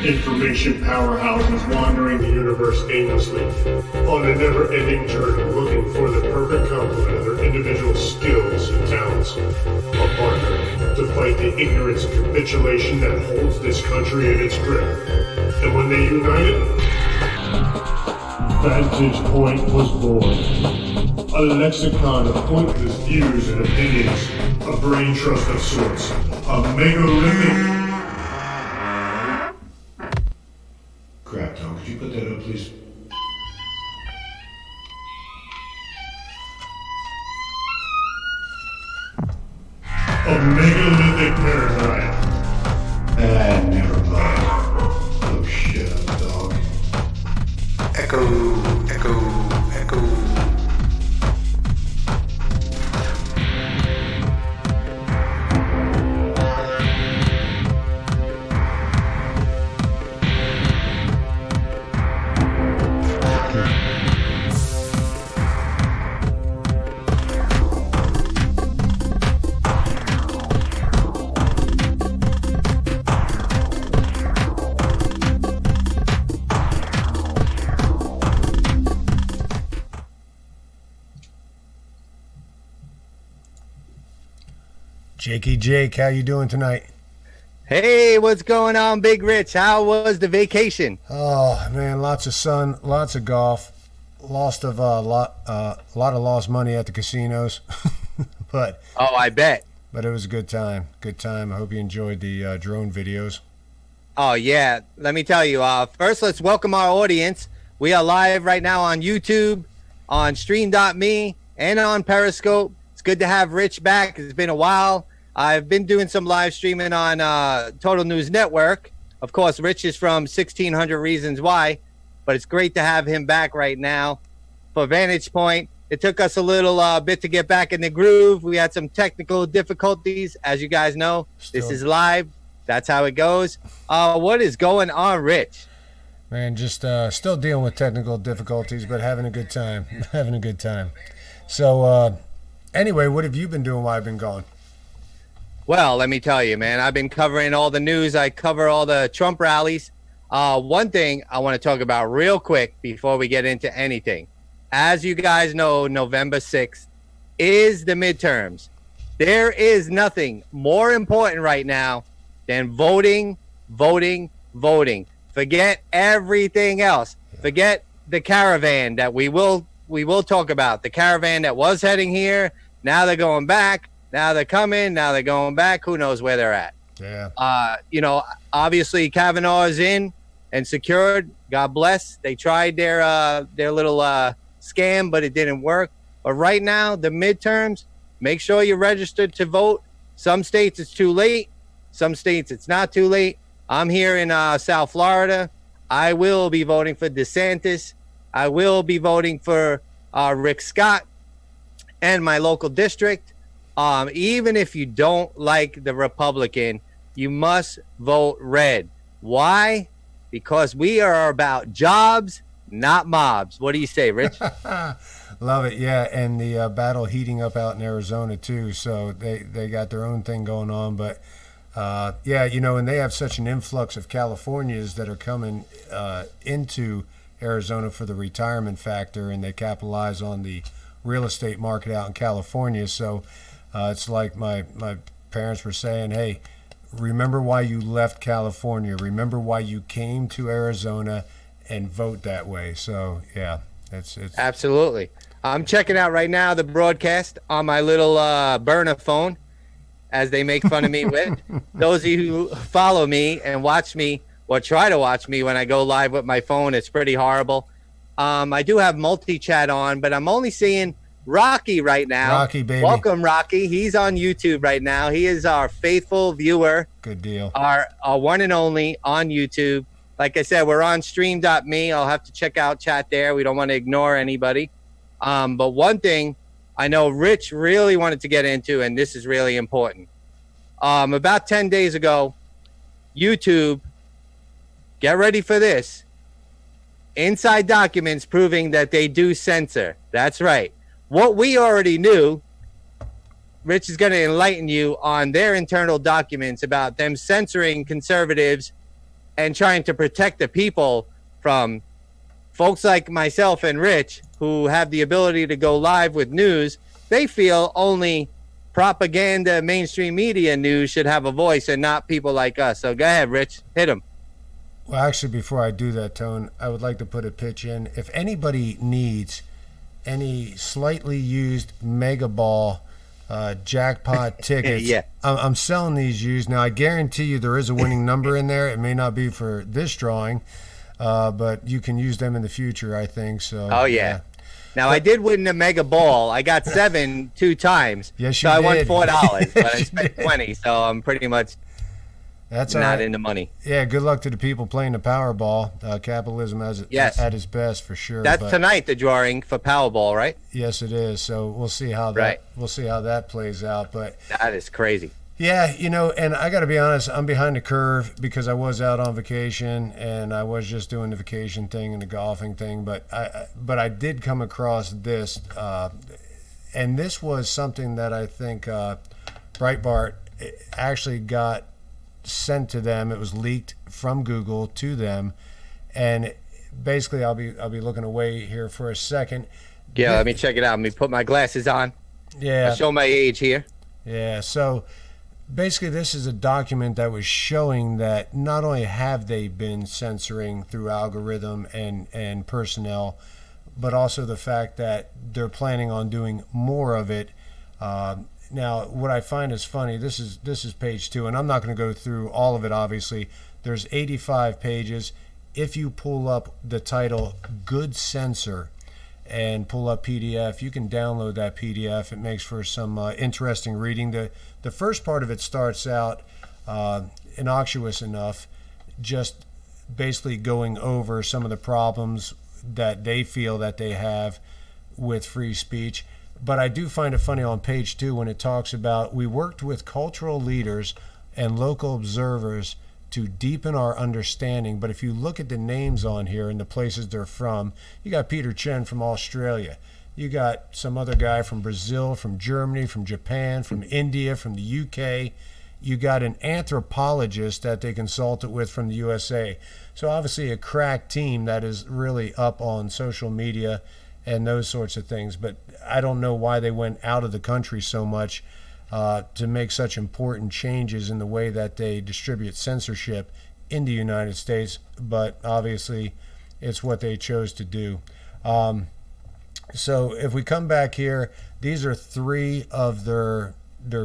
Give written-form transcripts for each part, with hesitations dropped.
Information powerhouses wandering the universe aimlessly, on a never-ending journey looking for the perfect complement of their individual skills and talents. A partner to fight the ignorance and capitulation that holds this country in its grip. And when they united, Vantage Point was born. A lexicon of pointless views and opinions, a brain trust of sorts, a megalithic... Crap, Tom, could you put that up, please? A megalithic paradigm. Never mind. Oh, shut up, dog. Echo, echo, echo. Jakey Jake, how you doing tonight? Hey, what's going on, Big Rich? How was the vacation? Oh man, lots of sun, lots of golf, lot of lost money at the casinos, but oh, I bet. But it was a good time. Good time. I hope you enjoyed the drone videos. Oh yeah, let me tell you. First, let's welcome our audience. We are live right now on YouTube, on Stream.me, and on Periscope. It's good to have Rich back. It's been a while. I've been doing some live streaming on Total News Network. Of course, Rich is from 1600 Reasons Why, but it's great to have him back right now for Vantage Point. It took us a little bit to get back in the groove. We had some technical difficulties. As you guys know, This is live. That's how it goes. What is going on, Rich? Man, just still dealing with technical difficulties, but having a good time. Having a good time. So, anyway, what have you been doing while I've been gone? Well, let me tell you, man, I've been covering all the news. I cover all the Trump rallies. One thing I want to talk about real quick before we get into anything. As you guys know, November 6th is the midterms. There is nothing more important right now than voting, voting, voting. Forget everything else. Forget the caravan that we will talk about. The caravan that was heading here. Now they're going back. Now they're coming. Now they're going back. Who knows where they're at? Yeah. You know, obviously Kavanaugh is in and secured. God bless. They tried their little scam, but it didn't work. But right now, the midterms, make sure you're registered to vote. Some states it's too late. Some states it's not too late. I'm here in South Florida. I will be voting for DeSantis. I will be voting for Rick Scott and my local district. Even if you don't like the Republican, you must vote red. Why? Because we are about jobs, not mobs. What do you say, Rich? Love it, yeah. And the battle heating up out in Arizona, too. So they got their own thing going on. But, yeah, you know, and they have such an influx of Californians that are coming into Arizona for the retirement factor, and they capitalize on the real estate market out in California. So it's like my parents were saying, hey, remember why you left California. Remember why you came to Arizona and vote that way. So, yeah, it's absolutely. I'm checking out right now the broadcast on my little burner phone, as they make fun of me with. Those of you who follow me and watch me or try to watch me when I go live with my phone, it's pretty horrible. I do have multi-chat on, but I'm only seeing Rocky right now. Rocky, baby. Welcome, Rocky. He's on YouTube right now. He is our faithful viewer. Good deal. Our one and only on YouTube. Like I said, we're on stream.me. I'll have to check out chat there. We don't want to ignore anybody. But one thing I know Rich really wanted to get into, and this is really important. About 10 days ago, YouTube, get ready for this, inside documents proving that they do censor. That's right. What we already knew, Rich is going to enlighten you on their internal documents about them censoring conservatives and trying to protect the people from folks like myself and Rich, who have the ability to go live with news. They feel only propaganda, mainstream media news should have a voice and not people like us. So go ahead, Rich, hit him. Well, actually, before I do that, Tone, I would like to put a pitch in. If anybody needs any slightly used Mega Ball jackpot tickets, yeah. I'm selling these used. Now, I guarantee you there is a winning number in there. It may not be for this drawing, but you can use them in the future, I think. So. Oh, yeah. Now, I did win the Mega Ball. I got 7 2 times. Yes, you so did. I won $4, but I spent 20, so I'm pretty much That's not right. in the money. Yeah, good luck to the people playing the Powerball. Capitalism at its best for sure. That's tonight, the drawing for Powerball, right? Yes, it is. So we'll see how that plays out. But that is crazy. Yeah, and I got to be honest, I'm behind the curve because I was out on vacation and I was just doing the vacation thing and the golfing thing. But I did come across this, and this was something that I think Breitbart actually got sent to them. It was leaked from Google to them, and basically I'll be looking away here for a second. Yeah, let me check it out. Let me put my glasses on. Yeah, I'll show my age here. Yeah, so basically this is a document that was showing that not only have they been censoring through algorithm and personnel, but also the fact that they're planning on doing more of it. Now, what I find is funny, this is page 2, and I'm not going to go through all of it, obviously. There's 85 pages. If you pull up the title, Good Censor, and pull up PDF, you can download that PDF. It makes for some interesting reading. The first part of it starts out innocuous enough, just basically going over some of the problems that they feel that they have with free speech. But I do find it funny on page 2 when it talks about, we worked with cultural leaders and local observers to deepen our understanding. But if you look at the names on here and the places they're from, you got Peter Chen from Australia. You got some other guy from Brazil, from Germany, from Japan, from India, from the UK. You got an anthropologist that they consulted with from the USA. So obviously a crack team that is really up on social media and those sorts of things. But I don't know why they went out of the country so much to make such important changes in the way that they distribute censorship in the United States, but obviously it's what they chose to do. So if we come back here, these are 3 of their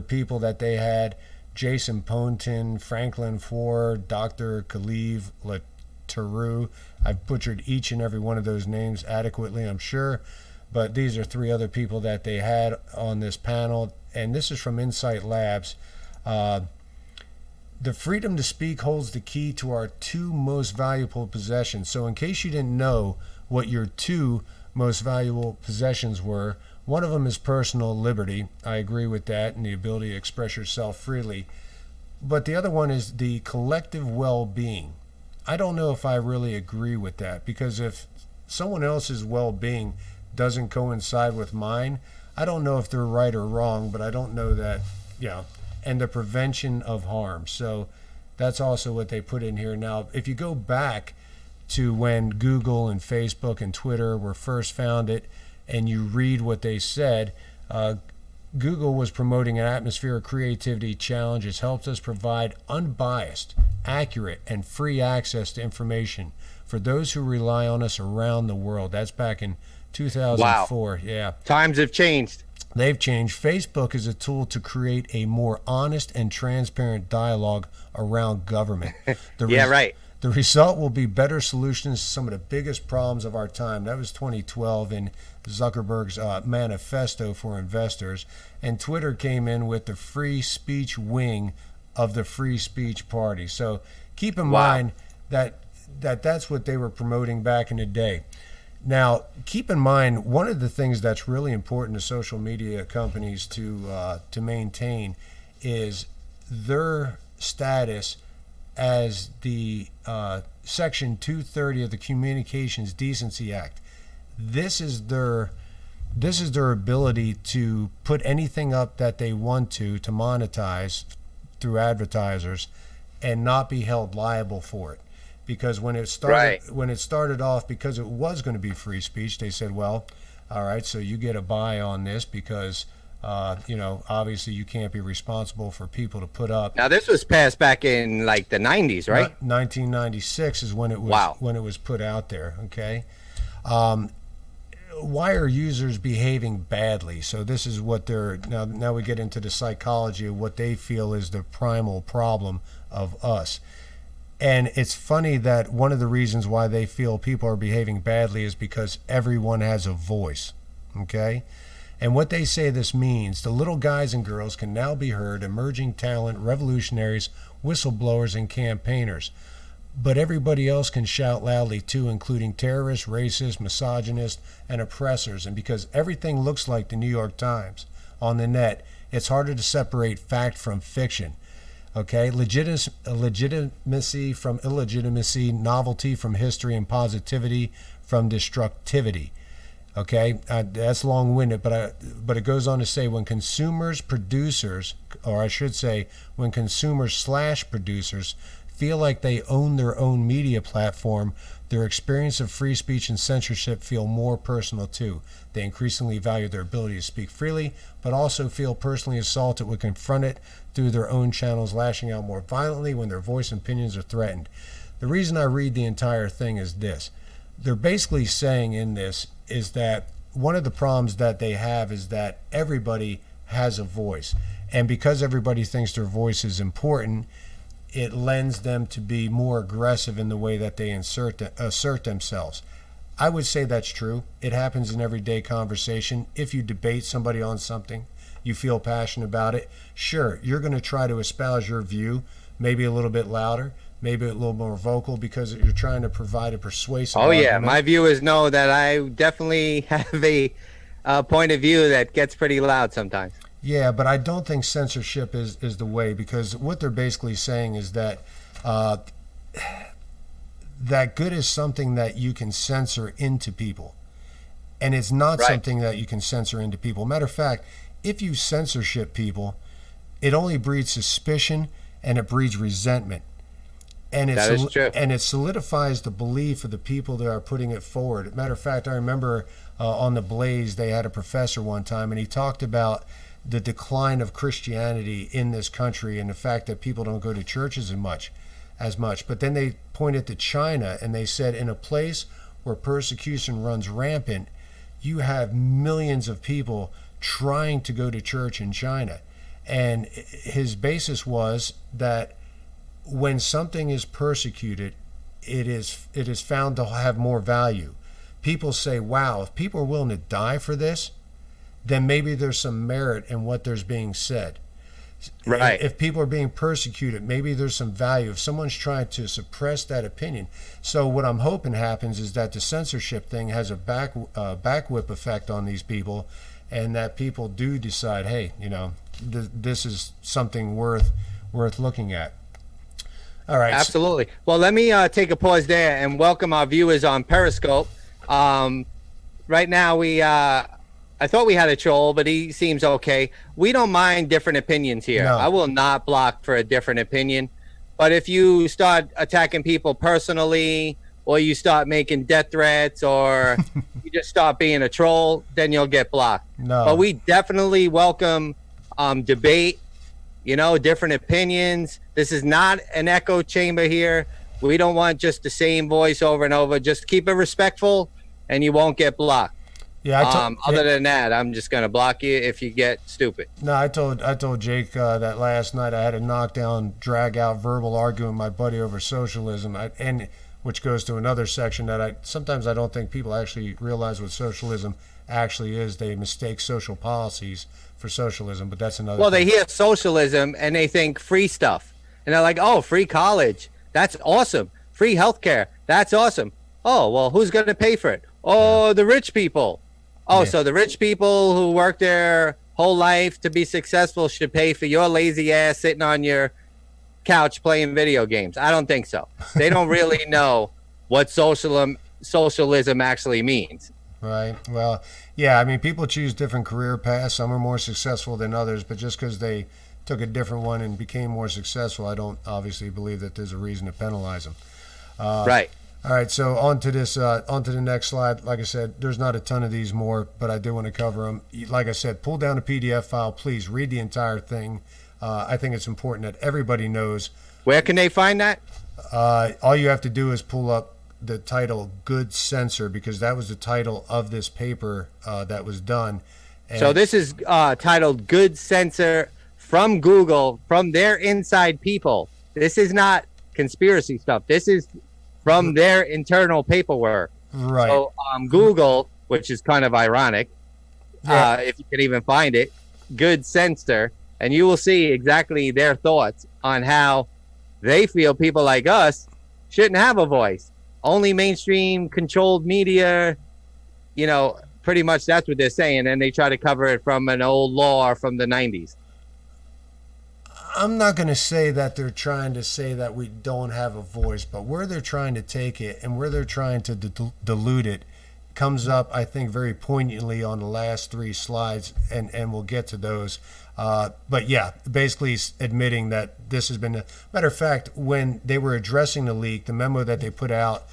people that they had: Jason Pontin, Franklin Ford, Dr. Khalif Lateru. I've butchered each and every one of those names adequately, I'm sure, but these are 3 other people that they had on this panel, and this is from Insight Labs. The freedom to speak holds the key to our 2 most valuable possessions. So in case you didn't know what your 2 most valuable possessions were, one of them is personal liberty. I agree with that, and the ability to express yourself freely. But the other one is the collective well-being. I don't know if I really agree with that, because if someone else's well-being doesn't coincide with mine, I don't know if they're right or wrong, but I don't know that, and the prevention of harm. So that's also what they put in here. Now, if you go back to when Google and Facebook and Twitter were first founded, and you read what they said, Google was promoting an atmosphere of creativity challenges, helps us provide unbiased, accurate, and free access to information for those who rely on us around the world. That's back in 2004. Wow. Yeah. Times have changed. They've changed. Facebook is a tool to create a more honest and transparent dialogue around government. Right. The result will be better solutions to some of the biggest problems of our time. That was 2012 in Zuckerberg's manifesto for investors. And Twitter came in with the free speech wing of the free speech party. So keep in mind that that's what they were promoting back in the day. Now, keep in mind, one of the things that's really important to social media companies to maintain is their status as the Section 230 of the Communications Decency Act. This is their ability to put anything up that they want to monetize through advertisers and not be held liable for it. because when it started off, because it was going to be free speech, they said, well, all right, so you get a buy on this because obviously you can't be responsible for people to put up. Now this was passed back in like the 90s, right? 1996 is when it was when it was put out there. Okay. Why are users behaving badly? So this is what they're now we get into the psychology of what they feel is the primal problem of us. And it's funny that one of the reasons why they feel people are behaving badly is because everyone has a voice. Okay. And what they say this means, the little guys and girls can now be heard, emerging talent, revolutionaries, whistleblowers, and campaigners. But everybody else can shout loudly too, including terrorists, racists, misogynists, and oppressors. And because everything looks like the New York Times on the net, it's harder to separate fact from fiction. Okay, legitimacy from illegitimacy, novelty from history, and positivity from destructivity. Okay, that's long-winded, but it goes on to say when consumers / producers feel like they own their own media platform, their experience of free speech and censorship feel more personal too. They increasingly value their ability to speak freely, but also feel personally assaulted when confronted through their own channels, lashing out more violently when their voice and opinions are threatened. The reason I read the entire thing is this. They're basically saying in this is that one of the problems that they have is that everybody has a voice. And because everybody thinks their voice is important, it lends them to be more aggressive in the way that they assert themselves. I would say that's true. It happens in everyday conversation. If you debate somebody on something, you feel passionate about it, sure, you're going to try to espouse your view, maybe a little bit louder, maybe a little more vocal, because you're trying to provide a persuasive argument. My viewers know that I definitely have a point of view that gets pretty loud sometimes. Yeah, but I don't think censorship is the way, because what they're basically saying is that that good is something that you can censor into people, and it's not something that you can censor into people. Matter of fact, if you censorship people, it only breeds suspicion and it breeds resentment. And that is true. And it solidifies the belief of the people that are putting it forward. Matter of fact, I remember on The Blaze, they had a professor one time, and he talked about the decline of Christianity in this country and the fact that people don't go to churches as much. But then they pointed to China, and they said in a place where persecution runs rampant, you have millions of people trying to go to church in China. And his basis was that when something is persecuted, it is found to have more value. People say, wow, if people are willing to die for this, then maybe there's some merit in what there's being said. Right. If people are being persecuted, maybe there's some value. If someone's trying to suppress that opinion. So what I'm hoping happens is that the censorship thing has a backwhip effect on these people, and that people do decide, hey, this is something worth looking at. All right. Absolutely. Well, let me take a pause there and welcome our viewers on Periscope. Right now, I thought we had a troll, but he seems okay. We don't mind different opinions here. No. I will not block for a different opinion. But if you start attacking people personally, or you start making death threats, or you just start being a troll, then you'll get blocked. No. But we definitely welcome debate, different opinions. This is not an echo chamber here. We don't want just the same voice over and over. Just keep it respectful, and you won't get blocked. Yeah. Other than that, I'm just gonna block you if you get stupid. No, I told Jake that last night I had a knockdown, drag out verbal argument with my buddy over socialism, and which goes to another section that sometimes I don't think people actually realize what socialism actually is. They mistake social policies for socialism, but that's another. Well, thing. They hear socialism and they think free stuff, and they're like, "Oh, free college, that's awesome. Free healthcare, that's awesome. Oh, well, who's gonna pay for it? Oh, the rich people." Oh, yeah. So the rich people who work their whole life to be successful should pay for your lazy ass sitting on your couch playing video games. I don't think so. They don't really know what socialism actually means. Right. Well, yeah, I mean, people choose different career paths. Some are more successful than others, but just because they took a different one and became more successful, I don't obviously believe that there's a reason to penalize them. Right. All right, so on to the next slide. Like I said, there's not a ton of these more, but I do want to cover them. Like I said, pull down a PDF file, please read the entire thing. I think it's important that everybody knows. Where can they find that? All you have to do is pull up the title "Good Censor," because that was the title of this paper that was done. And so this is titled "Good Censor" from Google, from their inside people. This is not conspiracy stuff. This is from their internal paperwork. Right. So Google, which is kind of ironic, if you can even find it, Good Censor, and you will see exactly their thoughts on how they feel people like us shouldn't have a voice. Only mainstream controlled media, pretty much that's what they're saying. And they try to cover it from an old law from the 90s. I'm not going to say that they're trying to say that we don't have a voice, but where they're trying to take it and where they're trying to dilute it comes up, I think, very poignantly on the last 3 slides, and we'll get to those. But yeah, basically admitting that this has been matter of fact, when they were addressing the leak, the memo that they put out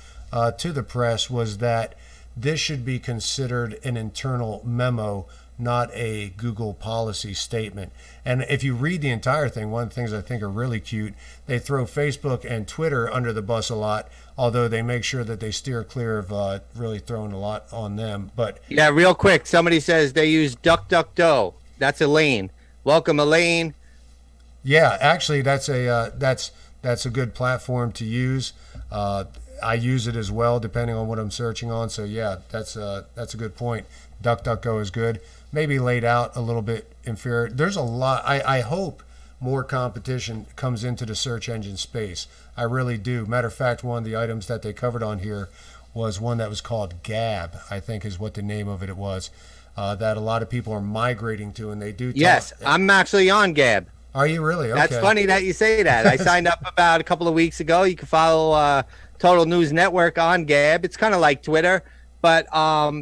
to the press was that this should be considered an internal memo, not a Google policy statement. And if you read the entire thing, one of the things I think are really cute, they throw Facebook and Twitter under the bus a lot, although they make sure that they steer clear of really throwing a lot on them. But yeah, real quick, somebody says they use DuckDuckGo. That's Elaine. Welcome, Elaine. Yeah, actually, that's a good platform to use. I use it as well, depending on what I'm searching on. So yeah, that's a good point. DuckDuckGo is good. Maybe laid out a little bit inferior. There's a lot. I hope more competition comes into the search engine space. I really do. Matter of fact, one of the items that they covered on here was one that was called Gab, I think is what the name of it was, that a lot of people are migrating to, and they do talk. Yes, I'm actually on Gab. Are you really? Okay. That's funny that you say that. I signed up about a couple of weeks ago. You can follow Total News Network on Gab. It's kind of like Twitter, but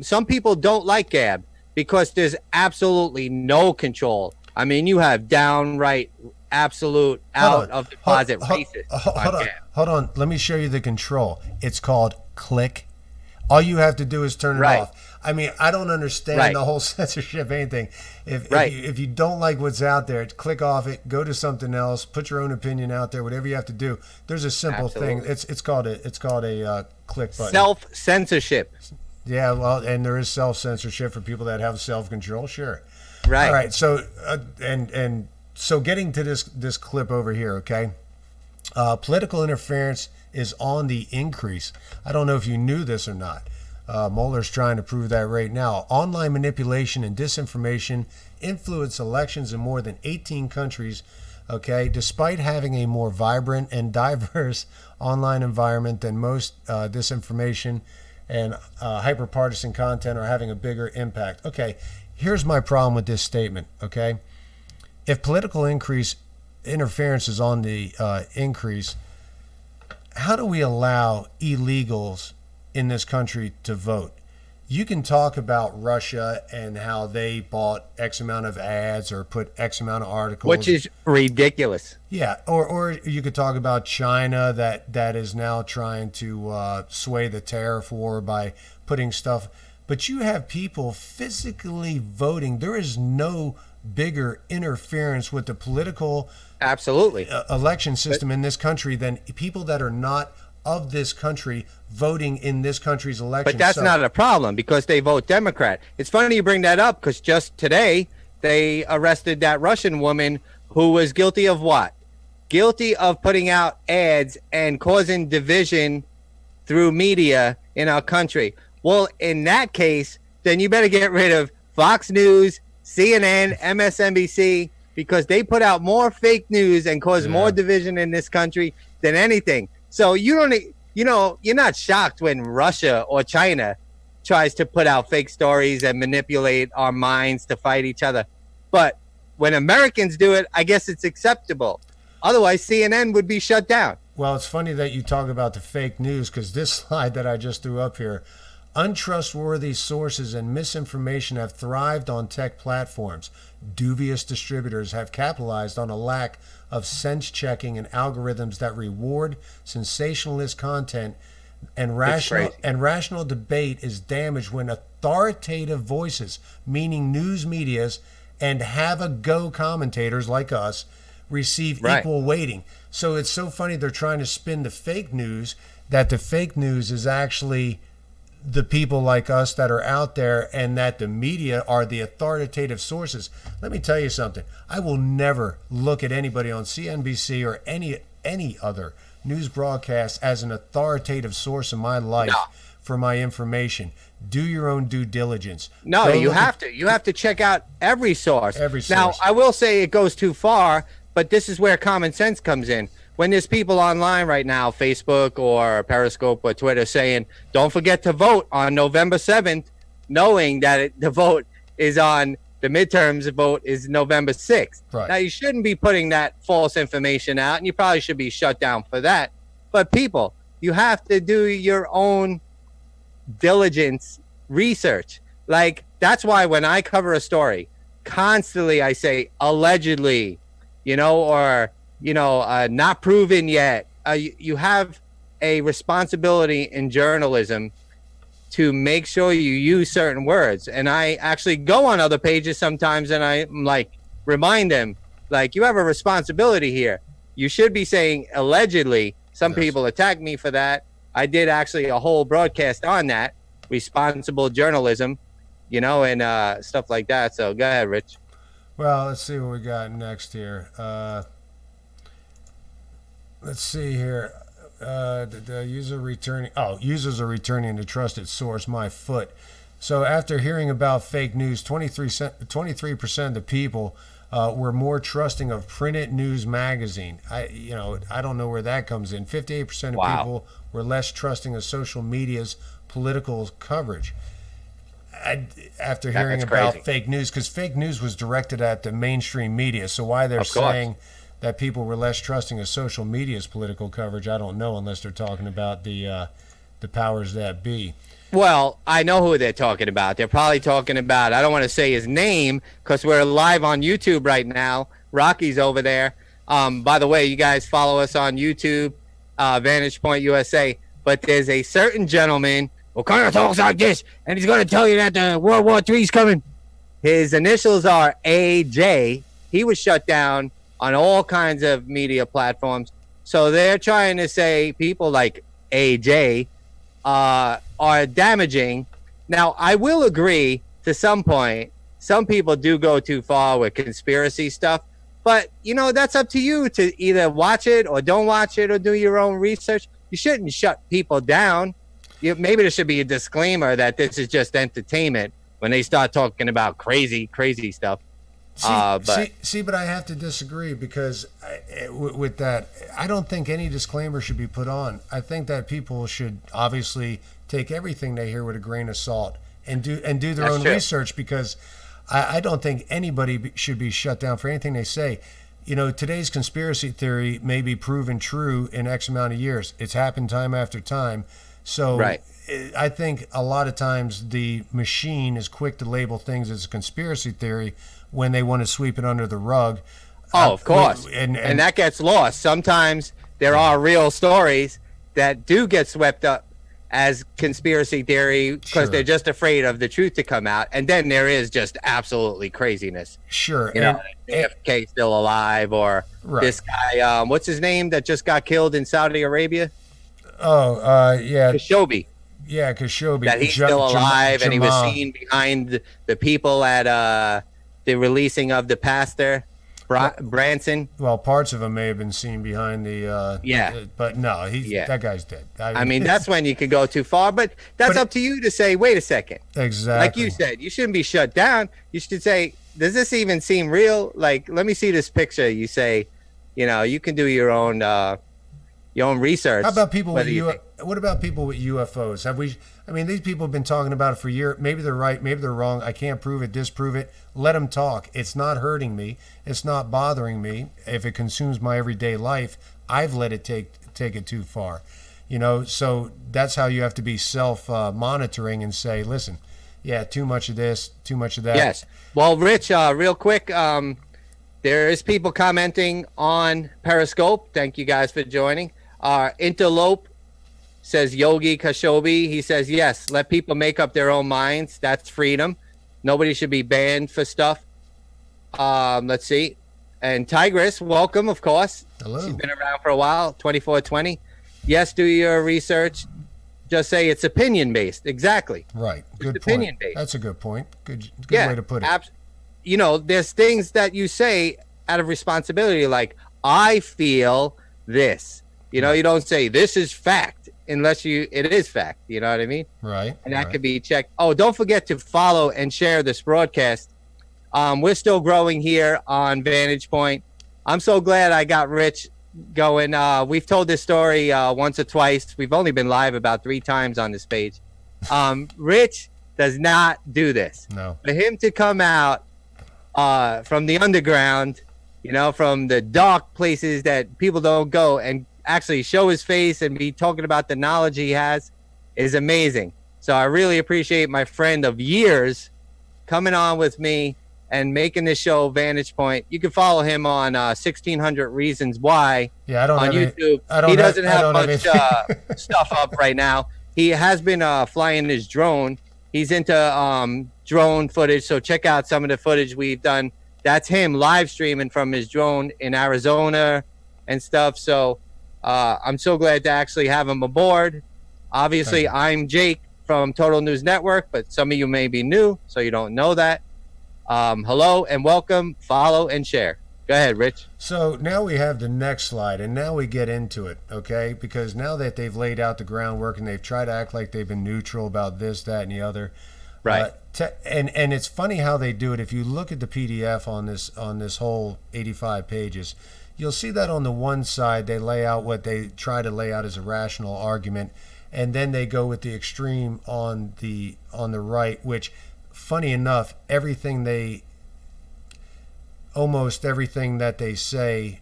some people don't like Gab because there's absolutely no control. I mean, you have downright absolute of deposit racist. Hold on. Let me show you the control. It's called click. All you have to do is turn it off. I mean, I don't understand the whole censorship anything. If you don't like what's out there, click off it, go to something else, put your own opinion out there, whatever you have to do. There's a simple thing. It's called a click button. Self-censorship. Yeah, well, and there is self-censorship for people that have self-control, sure. Right. All right, so so getting to this clip over here, okay? Political interference is on the increase. I don't know if you knew this or not. Mueller's trying to prove that right now. Online manipulation and disinformation influence elections in more than 18 countries, okay? Despite having a more vibrant and diverse online environment than most, disinformation and hyper-partisan content are having a bigger impact. Okay, here's my problem with this statement, okay? If political interference is on the increase, how do we allow illegals in this country to vote? You can talk about Russia and how they bought X amount of ads or put X amount of articles. Which is ridiculous. Yeah, or you could talk about China that is now trying to sway the tariff war by putting stuff. But you have people physically voting. There is no bigger interference with the political election system in this country than people that are not of this country voting in this country's election. But that's not a problem because they vote Democrat. It's funny you bring that up because just today they arrested that Russian woman who was guilty of what? Guilty of putting out ads and causing division through media in our country. Well, in that case, then you better get rid of Fox News, CNN, MSNBC, because they put out more fake news and cause more division in this country than anything. So you're not shocked when Russia or China tries to put out fake stories and manipulate our minds to fight each other. But when Americans do it, I guess it's acceptable. Otherwise, CNN would be shut down. Well, it's funny that you talk about the fake news because this slide that I just threw up here, Untrustworthy sources and misinformation have thrived on tech platforms. Dubious distributors have capitalized on a lack of sense checking and algorithms that reward sensationalist content, and rational debate is damaged when authoritative voices, meaning news medias and have-a-go commentators like us, receive equal weighting. So it's so funny they're trying to spin the fake news, that the fake news is actually the people like us that are out there, and that the media are the authoritative sources. Let me tell you something. I will never look at anybody on CNBC or any other news broadcast as an authoritative source in my life for my information. Do your own due diligence. No, you have to. You have to check out every source. Every source. Now, I will say it goes too far, but this is where common sense comes in. When there's people online right now, Facebook or Periscope or Twitter, saying, don't forget to vote on November 7th, knowing that the vote is on the midterms, vote is November 6th. Right. Now, you shouldn't be putting that false information out, and you probably should be shut down for that. But people, you have to do your own diligence research. Like, that's why when I cover a story, constantly I say, allegedly, or not proven yet. You have a responsibility in journalism to make sure you use certain words. And I actually go on other pages sometimes and I'm like, remind them, like, you have a responsibility here. You should be saying allegedly. Some people attack me for that. I did actually a whole broadcast on that, responsible journalism, and stuff like that. So go ahead, Rich. Well, let's see what we got next here. Let's see here. The user returning. Oh, users are returning to trusted source. My foot. So after hearing about fake news, 23% of the people were more trusting of printed news magazine. I don't know where that comes in. 58% of people were less trusting of social media's political coverage. After hearing about fake news, because fake news was directed at the mainstream media. So why they're saying that people were less trusting of social media's political coverage, I don't know, unless they're talking about the powers that be. Well, I know who they're talking about. They're probably talking about, I don't want to say his name because we're live on YouTube right now. Rocky's over there. By the way, you guys follow us on YouTube, Vantage Point USA. But there's a certain gentleman who kind of talks like this, and he's going to tell you that the World War III is coming. His initials are AJ. He was shut down on all kinds of media platforms. So they're trying to say people like AJ are damaging. Now, I will agree to some point, some people do go too far with conspiracy stuff, but that's up to you to either watch it or don't watch it or do your own research. You shouldn't shut people down. Maybe there should be a disclaimer that this is just entertainment when they start talking about crazy stuff. But I have to disagree because with that, I don't think any disclaimer should be put on. I think that people should obviously take everything they hear with a grain of salt and do their own research, because I don't think anybody should be shut down for anything they say. Today's conspiracy theory may be proven true in X amount of years. It's happened time after time. So I think a lot of times the machine is quick to label things as a conspiracy theory when they want to sweep it under the rug. Oh, of course. And that gets lost. Sometimes there are real stories that do get swept up as conspiracy theory because they're just afraid of the truth to come out. And then there is just absolutely craziness. Sure. AFK still alive, or this guy, what's his name that just got killed in Saudi Arabia? Oh, yeah. Khashoggi. Yeah, Khashoggi. That he's still alive, and he was seen behind the people at the releasing of the pastor, Branson. Well, parts of him may have been seen behind the but no, that guy's dead. I mean, that's when you could go too far, but that's up to you to say, wait a second. Exactly. Like you said, you shouldn't be shut down. You should say, does this even seem real? Like, let me see this picture. You say, you can do your own research. How about people what about people with UFOs? These people have been talking about it for years. Maybe they're right, maybe they're wrong. I can't prove it, disprove it. Let them talk. It's not hurting me. It's not bothering me. If it consumes my everyday life, I've let it take it too far. You know, so that's how you have to be self-monitoring and say, listen, yeah, too much of this, too much of that. Yes. Well, Rich, real quick, there is people commenting on Periscope. Thank you guys for joining. Interlope says Yogi Kashobi. He says, yes, let people make up their own minds. That's freedom. Nobody should be banned for stuff. Let's see. And Tigress, welcome, of course. Hello. She's been around for a while, 2420. Yes, do your research. Just say it's opinion-based. Exactly. Right. Good It's point. opinion-based. That's a good point. Good Yeah, way to put it. You know, there's things that you say out of responsibility, like, I feel this. You know, you don't say, this is fact, unless it is fact. You know what I mean? Right. And that right. could be checked. Oh, don't forget to follow and share this broadcast. We're still growing here on Vantage Point. I'm so glad I got Rich going. We've told this story once or twice. We've only been live about 3 times on this page. Rich does not do this. No. For him to come out from the underground, you know, from the dark places that people don't go, and actually show his face and be talking about the knowledge he has is amazing. So I really appreciate my friend of years coming on with me and making this show Vantage Point. You can follow him on 1600 Reasons Why Yeah, I don't on have YouTube. He doesn't have much stuff up right now. He has been flying his drone. He's into drone footage, so check out some of the footage we've done. That's him live streaming from his drone in Arizona and stuff. So I'm so glad to actually have him aboard. Obviously, I'm Jake from Total News Network, but some of you may be new, so you don't know that. Hello and welcome. Follow and share. Go ahead, Rich. So now we have the next slide, and now we get into it, okay? Because now that they've laid out the groundwork and they've tried to act like they've been neutral about this, that, and the other, right? And it's funny how they do it. If you look at the PDF on this whole 85 pages, you'll see that on the one side they lay out what they try to lay out as a rational argument, and then they go with the extreme on the right, which, funny enough, almost everything that they say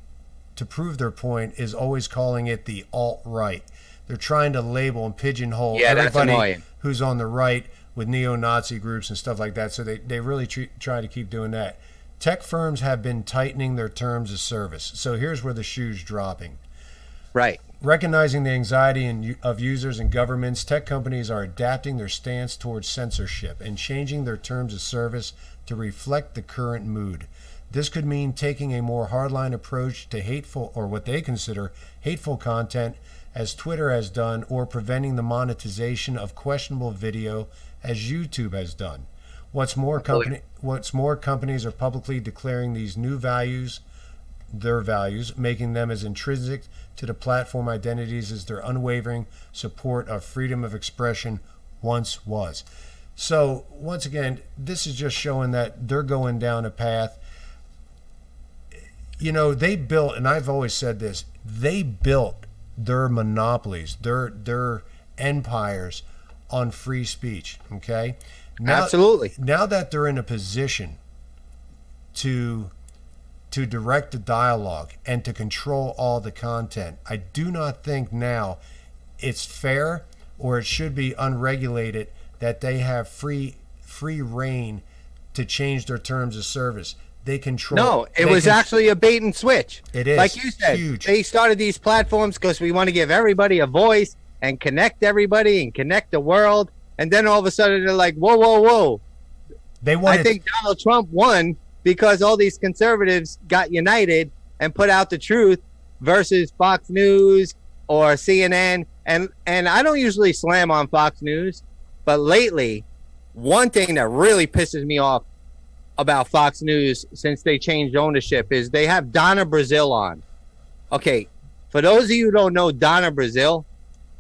to prove their point is always calling it the alt-right. They're trying to label and pigeonhole everybody who's on the right with neo-Nazi groups and stuff like that. So they really try to keep doing that. Tech firms have been tightening their terms of service. So here's where the shoe's dropping. Right. Recognizing the anxiety of users and governments, tech companies are adapting their stance towards censorship and changing their terms of service to reflect the current mood. This could mean taking a more hardline approach to hateful, or what they consider hateful content, as Twitter has done, or preventing the monetization of questionable video, as YouTube has done. What's more, companies are publicly declaring these new values, their values, making them as intrinsic to the platform identities as their unwavering support of freedom of expression once was. So once again, this is just showing that they're going down a path. You know, they built, and I've always said this, they built their monopolies, their empires on free speech, okay? Absolutely. Now that they're in a position to direct the dialogue and to control all the content, I do not think now it's fair, or it should be unregulated, that they have free reign to change their terms of service. They control. No, it was actually a bait and switch. It is. Like you said, huge. They started these platforms because we want to give everybody a voice and connect everybody and connect the world. And then all of a sudden they're like, whoa, whoa, whoa. I think Donald Trump won because all these conservatives got united and put out the truth versus Fox News or CNN. And I don't usually slam on Fox News, but lately, one thing that really pisses me off about Fox News since they changed ownership is they have Donna Brazile on. Okay, for those of you who don't know Donna Brazile,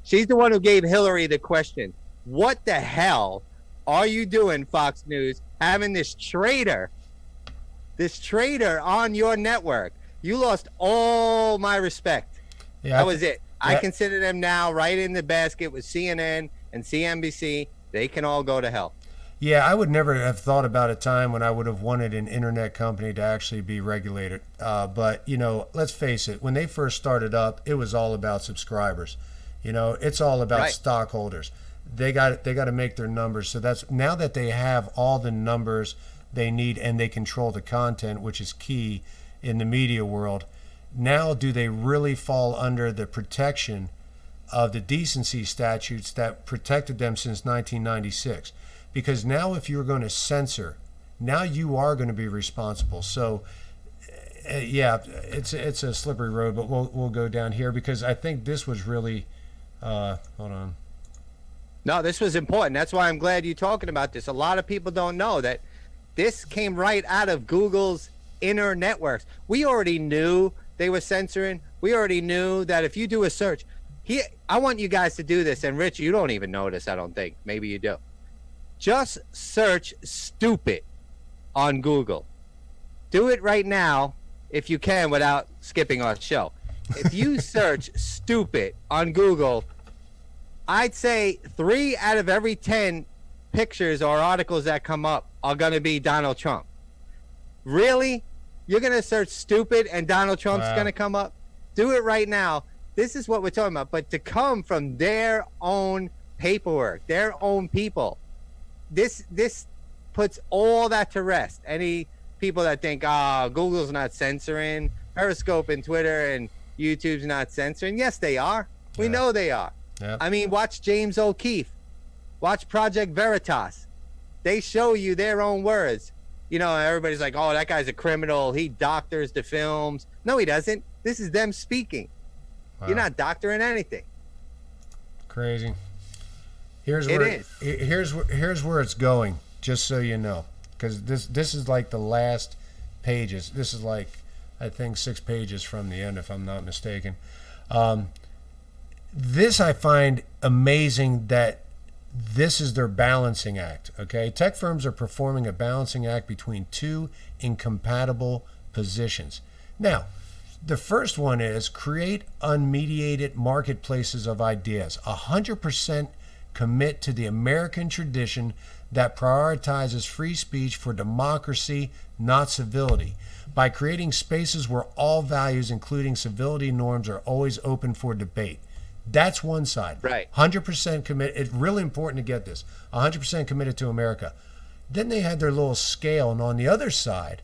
she's the one who gave Hillary the question, what the hell are you doing, Fox News, having this traitor on your network? You lost all my respect. Yeah, that was it. Yeah. I consider them now right in the basket with CNN and CNBC. They can all go to hell. Yeah, I would never have thought about a time when I would have wanted an internet company to actually be regulated. But, you know, let's face it, when they first started up, it was all about subscribers. You know, it's all about Right. stockholders. They got to make their numbers. So that's now that they have all the numbers they need and they control the content, which is key in the media world. Now, do they really fall under the protection of the decency statutes that protected them since 1996? Because now, if you're going to censor, now you are going to be responsible. So, yeah, it's a slippery road, but we'll go down here because I think this was really. Hold on. No, this was important. That's why I'm glad you're talking about this. A lot of people don't know that this came right out of Google's inner networks. We already knew they were censoring. We already knew that if you do a search, I want you guys to do this. And Rich, you don't even know this, I don't think. Maybe you do. Just search stupid on Google. Do it right now if you can without skipping our show. If you search stupid on Google, I'd say 3 out of every 10 pictures or articles that come up are going to be Donald Trump. Really? You're going to search stupid and Donald Trump's going to come up? Do it right now. This is what we're talking about. But to come from their own paperwork, their own people, this puts all that to rest. Any people that think, Google's not censoring, Periscope and Twitter and YouTube's not censoring. Yes, they are. We know they are. Yep. I mean, watch James O'Keefe. Watch Project Veritas. They show you their own words. You know, everybody's like, oh, that guy's a criminal. He doctors the films. No, he doesn't. This is them speaking. Wow. You're not doctoring anything. Crazy. Here's where it's going, just so you know. Because this is like the last pages. This is like, I think, 6 pages from the end, if I'm not mistaken. This I find amazing that this is their balancing act, okay? Tech firms are performing a balancing act between 2 incompatible positions. Now, the first one is create unmediated marketplaces of ideas. 100% commit to the American tradition that prioritizes free speech for democracy, not civility, by creating spaces where all values, including civility norms, are always open for debate. That's one side. Right. 100% commit. It's really important to get this. 100% committed to America. Then they had their little scale, and on the other side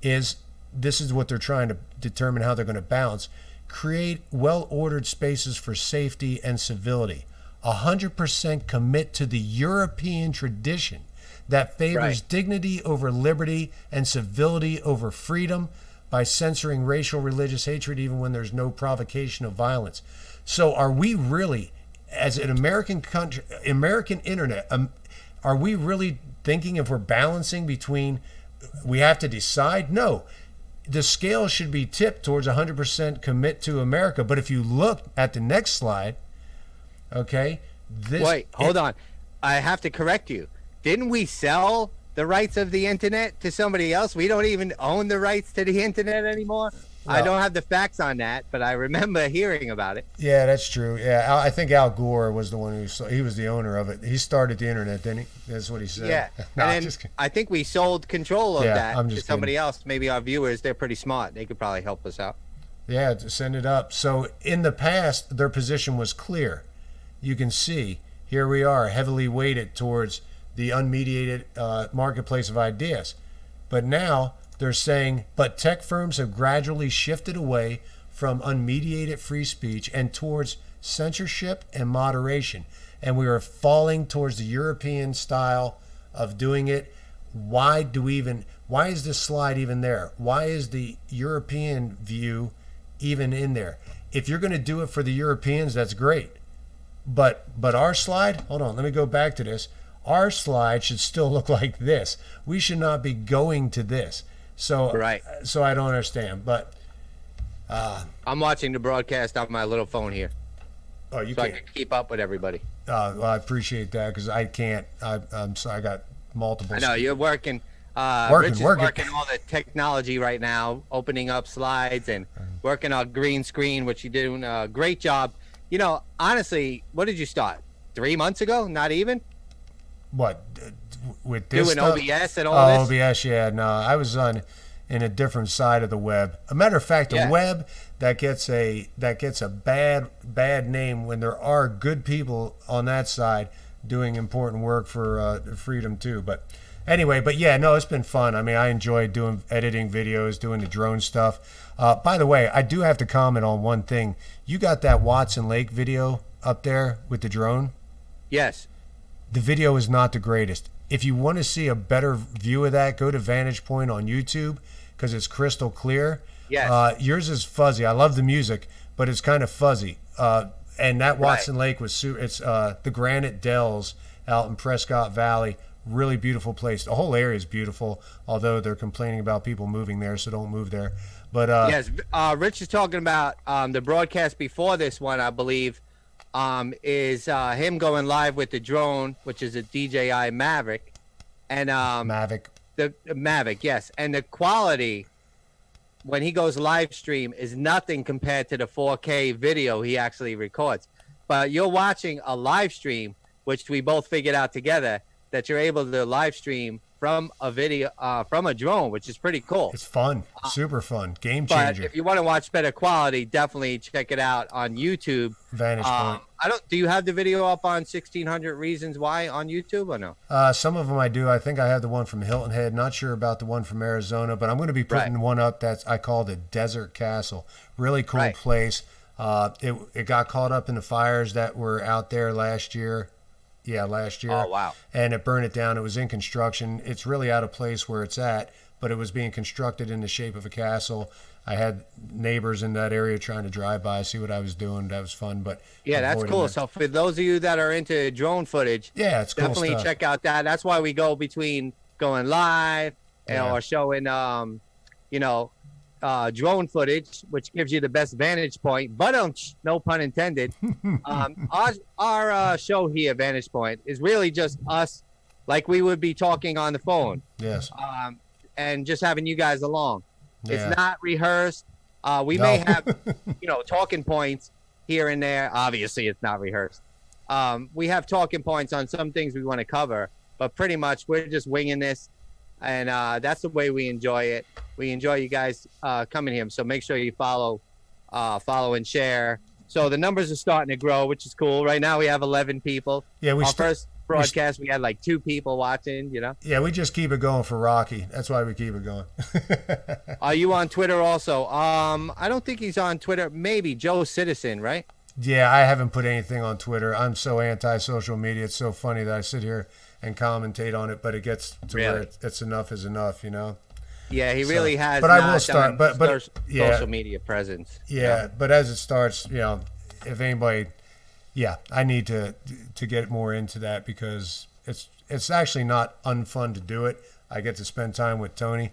is, this is what they're trying to determine how they're going to balance, create well-ordered spaces for safety and civility. 100% commit to the European tradition that favors dignity over liberty and civility over freedom by censoring racial, religious hatred even when there's no provocation of violence. So are we really, as an American country, American internet, are we really thinking if we're balancing between, we have to decide? No. The scale should be tipped towards 100% commit to America. But if you look at the next slide, okay, Wait, hold on. I have to correct you. Didn't we sell the rights of the internet to somebody else? We don't even own the rights to the internet anymore. Well, I don't have the facts on that, but I remember hearing about it. Yeah, that's true. Yeah, I think Al Gore was the one he was the owner of it. He started the internet, didn't he? That's what he said. Yeah, no, and then I think we sold control of that to somebody kidding. else. Maybe our viewers, they're pretty smart. They could probably help us out. Yeah, to send it up. So in the past, their position was clear. You can see, here we are, heavily weighted towards the unmediated marketplace of ideas. But now they're saying, but tech firms have gradually shifted away from unmediated free speech and towards censorship and moderation. And we are falling towards the European style of doing it. Why is this slide even there? Why is the European view even in there? If you're going to do it for the Europeans, that's great. But our slide, hold on, let me go back to this. Our slide should still look like this. We should not be going to this. So I don't understand. But I'm watching the broadcast on my little phone here. Oh, you so can't. I can keep up with everybody. Well, I appreciate that because I can't. I'm sorry, I got multiple. I know you're working. Rich is working all the technology right now, opening up slides and working on green screen, which you're doing a great job. You know, honestly, what did you start? 3 months ago? Not even? What? With this doing stuff? OBS and all this? OBS, yeah. No, I was on. in a different side of the web. A matter of fact, the web that gets a bad name when there are good people on that side doing important work for freedom too. But anyway, yeah, no, it's been fun. I mean, I enjoy editing videos, doing the drone stuff. By the way, I do have to comment on one thing. You got that Watson Lake video up there with the drone? Yes. The video is not the greatest. If you want to see a better view of that, go to Vantage Point on YouTube because it's crystal clear. Yes. Yours is fuzzy. I love the music, but it's kind of fuzzy. And that Watson Lake was it's the Granite Dells out in Prescott Valley. Really beautiful place. The whole area is beautiful, although they're complaining about people moving there, so don't move there. But yes, Rich is talking about the broadcast before this one, I believe, is him going live with the drone, which is a DJI Mavic, and Mavic. The Mavic, yes, and the quality when he goes live stream is nothing compared to the 4K video he actually records. But you're watching a live stream, which we both figured out together, that you're able to live stream from a video from a drone, which is pretty cool. It's fun, super fun, game changer. But if you want to watch better quality, definitely check it out on YouTube. Vantage Point. Do you have the video up on 1600 Reasons Why on YouTube or no? Some of them I do. I think I have the one from Hilton Head. Not sure about the one from Arizona, but I'm going to be putting one up that's I call the Desert Castle. Really cool place. It got caught up in the fires that were out there last year. Yeah, last year. Oh, wow. And it burned it down. It was in construction. It's really out of place where it's at, but it was being constructed in the shape of a castle. I had neighbors in that area trying to drive by, see what I was doing. That was fun. But yeah, that's cool. So for those of you that are into drone footage, yeah, it's definitely cool check out that. That's why we go between going live or showing, drone footage, which gives you the best vantage point, but no pun intended. Our show here, Vantage Point, is really just us, like we would be talking on the phone. Yes. And just having you guys along. Yeah. It's not rehearsed. We may have, talking points here and there. Obviously, it's not rehearsed. We have talking points on some things we want to cover, but pretty much we're just winging this. And that's the way we enjoy it. We enjoy you guys coming here. So make sure you follow and share. So the numbers are starting to grow, which is cool. Right now we have 11 people. Yeah, our first broadcast we had like 2 people watching. Yeah, we just keep it going for Rocky. That's why we keep it going. Are you on Twitter also? I don't think he's on Twitter. Maybe Joe Citizen, right? Yeah, I haven't put anything on Twitter. I'm so anti-social media. It's so funny that I sit here and commentate on it, but it gets to where it's enough is enough, Yeah, he really has. But I will start. But social media presence. Yeah, but as it starts, if anybody, I need to get more into that because it's actually not unfun to do it. I get to spend time with Tony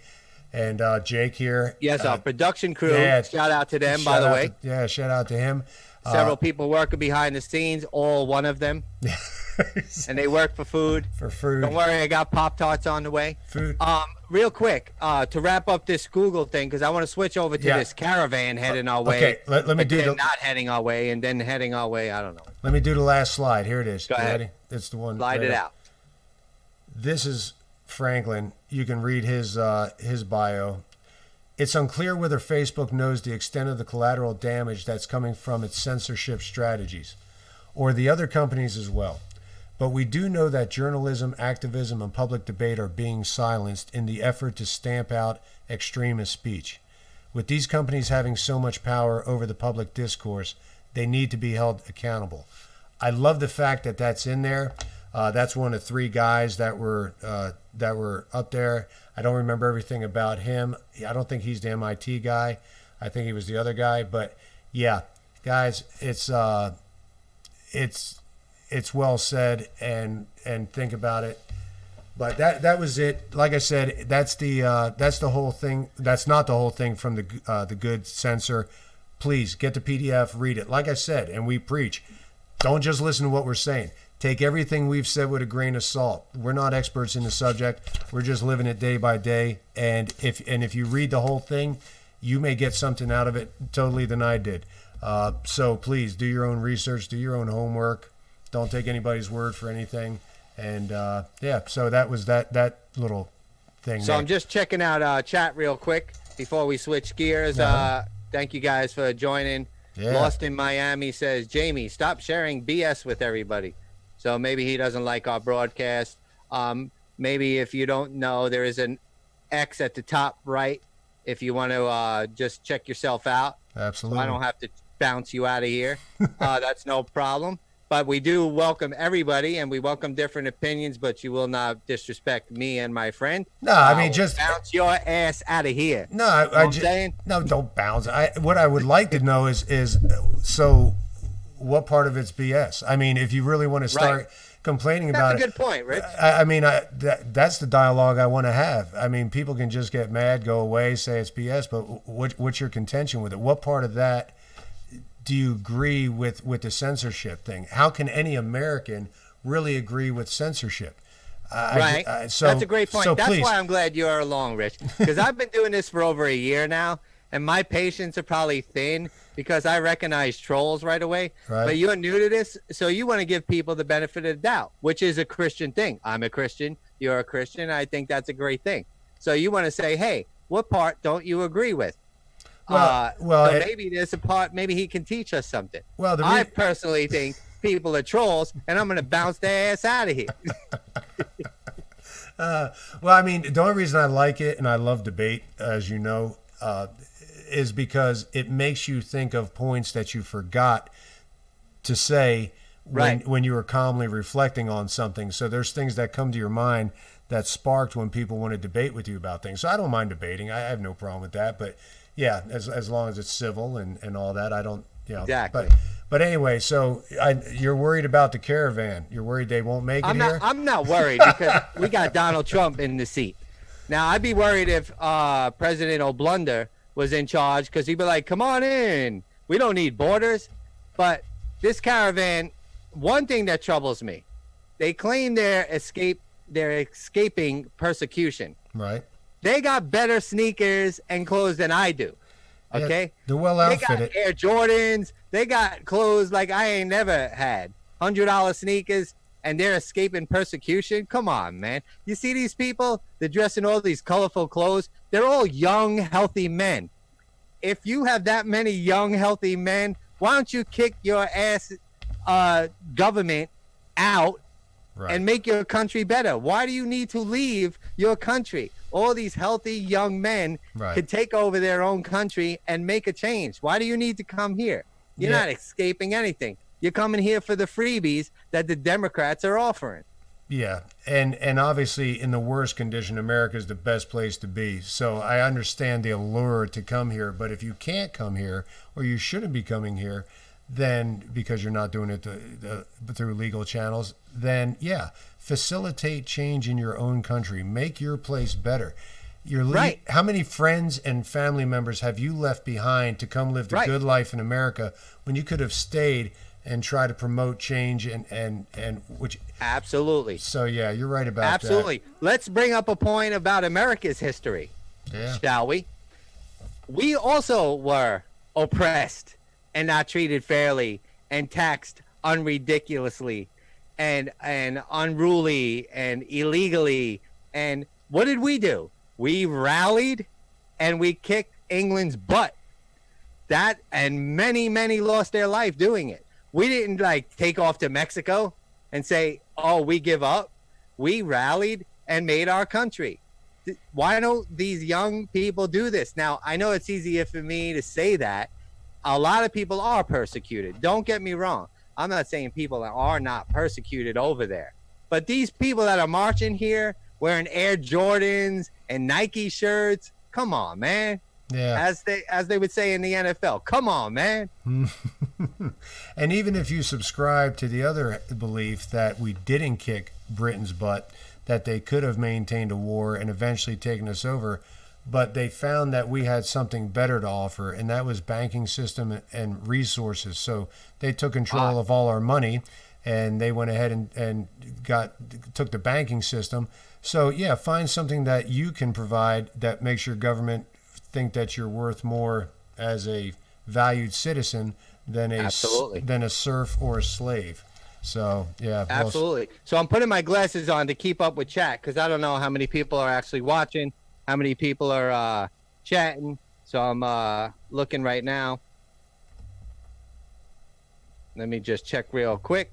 and Jake here. Yes, our production crew. Yeah, shout out to them, by the way. Shout out to him. Several people working behind the scenes. All one of them. And they work for food. For food. Don't worry, I got Pop-Tarts on the way. Food. Real quick, to wrap up this Google thing, because I want to switch over to this caravan heading our way. Okay, let me do not heading our way, and then heading our way. I don't know. Let me do the last slide. Here it is. Go ahead. Ready? It's the one. Slide it out. This is Franklin. You can read his bio. It's unclear whether Facebook knows the extent of the collateral damage that's coming from its censorship strategies, or the other companies as well. But we do know that journalism, activism, and public debate are being silenced in the effort to stamp out extremist speech. With these companies having so much power over the public discourse, they need to be held accountable. I love the fact that that's in there. That's one of 3 guys that were up there. I don't remember everything about him. I don't think he's the MIT guy. I think he was the other guy. But yeah, guys, it's well said, and think about it. But that was it. Like I said, that's the whole thing. That's not the whole thing from the good censor. Please get the PDF, read it. Like I said, and we preach, don't just listen to what we're saying. Take everything we've said with a grain of salt. We're not experts in the subject. We're just living it day by day. And if you read the whole thing, you may get something out of it totally than I did. So please do your own research, do your own homework. Don't take anybody's word for anything. And so that was that little thing. So I'm just checking out chat real quick before we switch gears. Thank you guys for joining. Yeah. Lost in Miami says, Jamie, stop sharing BS with everybody. So maybe he doesn't like our broadcast. Maybe if you don't know, there is an X at the top right if you want to just check yourself out. Absolutely. So I don't have to bounce you out of here. That's no problem. But we do welcome everybody, and we welcome different opinions, but you will not disrespect me and my friend. No, I mean, just bounce your ass out of here. No, I just saying? No, don't bounce. What I would like to know is so what part of it's BS? I mean, if you really want to start complaining about it. That's a good point, Rich. I mean, that's the dialogue I want to have. I mean, people can just get mad, go away, say it's BS, but what's your contention with it? What part of that do you agree with the censorship thing? How can any American really agree with censorship? Right. So that's a great point. So that's please. why I'm glad you're along, Rich, because I've been doing this for over a year now, and my patience are probably thin because I recognize trolls right away. Right. But you're new to this, so you want to give people the benefit of the doubt, which is a Christian thing. I'm a Christian. You're a Christian. I think that's a great thing. So you want to say, hey, what part don't you agree with? So maybe there's a part, maybe he can teach us something. Well, I personally think people are trolls, and I'm going to bounce their ass out of here. Well, I mean, the only reason I like it, and I love debate, as you know, is because it makes you think of points that you forgot to say when you were calmly reflecting on something. So there's things that come to your mind that sparked when people want to debate with you about things. So I don't mind debating. I have no problem with that. But yeah, as long as it's civil and all that, I don't, Exactly. But anyway, so you're worried about the caravan. You're worried they won't make it here? I'm not worried because we got Donald Trump in the seat. Now, I'd be worried if President O'Blunder was in charge because he'd be like, come on in. We don't need borders. But this caravan, one thing that troubles me, they claim they're escaping persecution. Right. They got better sneakers and clothes than I do. Okay? Yeah, they're well outfitted. They got Air Jordans. They got clothes like I ain't never had. $100 sneakers, and they're escaping persecution? Come on, man. You see these people? They're dressed in all these colorful clothes. They're all young, healthy men. If you have that many young, healthy men, why don't you kick your ass government out and make your country better? Why do you need to leave your country? All these healthy young men could take over their own country and make a change. Why do you need to come here? You're not escaping anything. You're coming here for the freebies that the Democrats are offering. Yeah, and obviously in the worst condition, America is the best place to be. So I understand the allure to come here, but if you can't come here or you shouldn't be coming here, then because you're not doing it through legal channels, then facilitate change in your own country. Make your place better. How many friends and family members have you left behind to come live the good life in America when you could have stayed and try to promote change and which absolutely. So yeah, you're right about that. Absolutely. Let's bring up a point about America's history, shall we? We also were oppressed and not treated fairly and taxed unridiculously and unruly and illegally. And what did we do? We rallied and we kicked England's butt. That and many lost their life doing it. We didn't take off to Mexico and say, oh, we give up. We rallied and made our country. Why don't these young people do this? Now, I know it's easier for me to say that. A lot of people are persecuted. Don't get me wrong. I'm not saying people are not persecuted over there. But these people that are marching here wearing Air Jordans and Nike shirts, come on, man. Yeah. As they would say in the NFL, come on, man. And even if you subscribe to the other belief that we didn't kick Britain's butt, that they could have maintained a war and eventually taken us over, but they found that we had something better to offer, and that was banking system and resources. So they took control of all our money, and they went ahead and took the banking system. So yeah, find something that you can provide that makes your government think that you're worth more as a valued citizen than a serf or a slave. So yeah, Absolutely. So I'm putting my glasses on to keep up with chat because I don't know how many people are actually watching, how many people are chatting. So I'm looking right now. Let me just check real quick.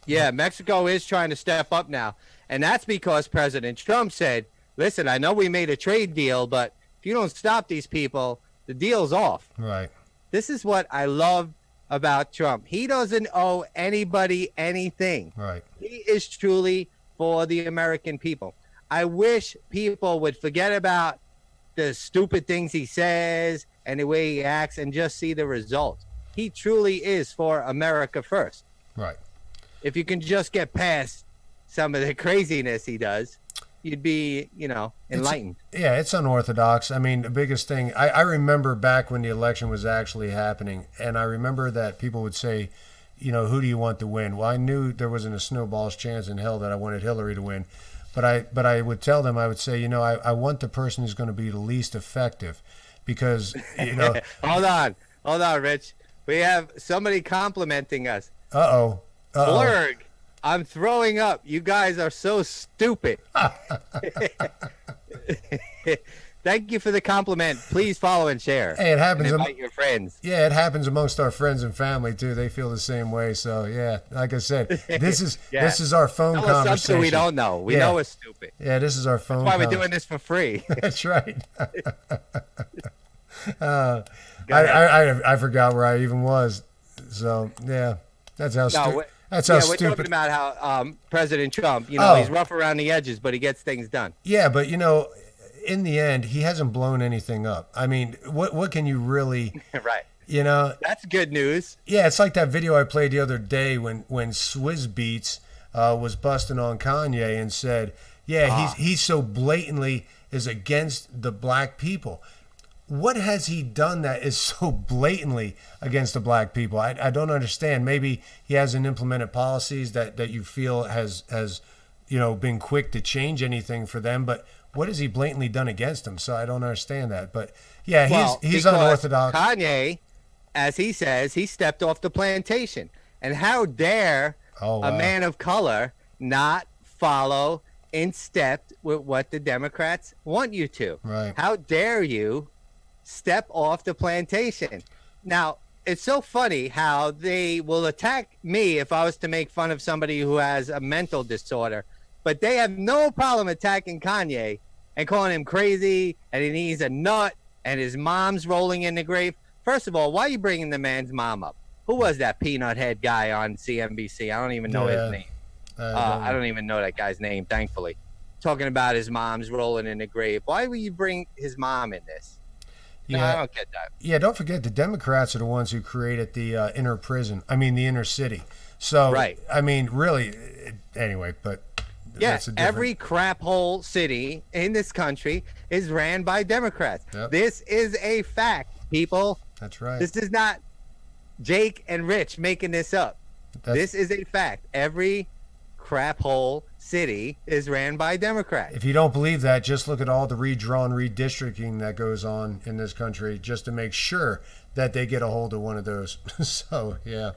Yeah, Mexico is trying to step up now. And that's because President Trump said, listen, I know we made a trade deal, but if you don't stop these people, the deal's off. Right. This is what I love about Trump. He doesn't owe anybody anything. Right. He is truly for the American people. I wish people would forget about the stupid things he says and the way he acts and just see the results. He truly is for America first. Right. If you can just get past some of the craziness he does, you'd be, enlightened. It's unorthodox. I mean, the biggest thing, I remember back when the election was actually happening, and I remember that people would say, who do you want to win? Well, I knew there wasn't a snowball's chance in hell that I wanted Hillary to win. But I would tell them, I would say, I want the person who's going to be the least effective because, Hold on, Rich. We have somebody complimenting us. Uh-oh. Blurg, I'm throwing up. You guys are so stupid. Thank you for the compliment. Please follow and share. Hey, it happens. And invite your friends. Yeah, it happens amongst our friends and family too. They feel the same way. So yeah, like I said, this is our phone conversation. Something we don't know. We know it's stupid. Yeah, this is our phone. That's why we're doing this for free. That's right. I forgot where I even was. So yeah, that's how stupid. That's how stupid. We're talking about how President Trump, he's rough around the edges, but he gets things done. Yeah, but in the end, he hasn't blown anything up. I mean, what can you really? Right. That's good news. Yeah, it's like that video I played the other day when Swizz Beats was busting on Kanye and said, he's so blatantly is against the black people. What has he done that is so blatantly against the black people? I don't understand. Maybe he hasn't implemented policies that you feel has been quick to change anything for them, but what has he blatantly done against them? So I don't understand that. But yeah, he's unorthodox. Kanye, as he says, he stepped off the plantation. And how dare a man of color not follow in step with what the Democrats want you to? Right. How dare you step off the plantation? Now, it's so funny how they will attack me if I was to make fun of somebody who has a mental disorder, but they have no problem attacking Kanye and calling him crazy and he's a nut and his mom's rolling in the grave. First of all, why are you bringing the man's mom up? Who was that peanut head guy on CNBC? I don't even know his name. I don't even know that guy's name, thankfully. Talking about his mom's rolling in the grave. Why would you bring his mom in this? No, I don't get that. Yeah, don't forget the Democrats are the ones who created the the inner city. So, right. I mean, really, anyway, but yes, every crap hole city in this country is ran by Democrats. Yep. This is a fact, people. That's right. This is not Jake and Rich making this up. This is a fact. Every crap hole city is ran by Democrats. If you don't believe that, just look at all the redrawn redistricting that goes on in this country just to make sure that they get a hold of one of those. So, yeah.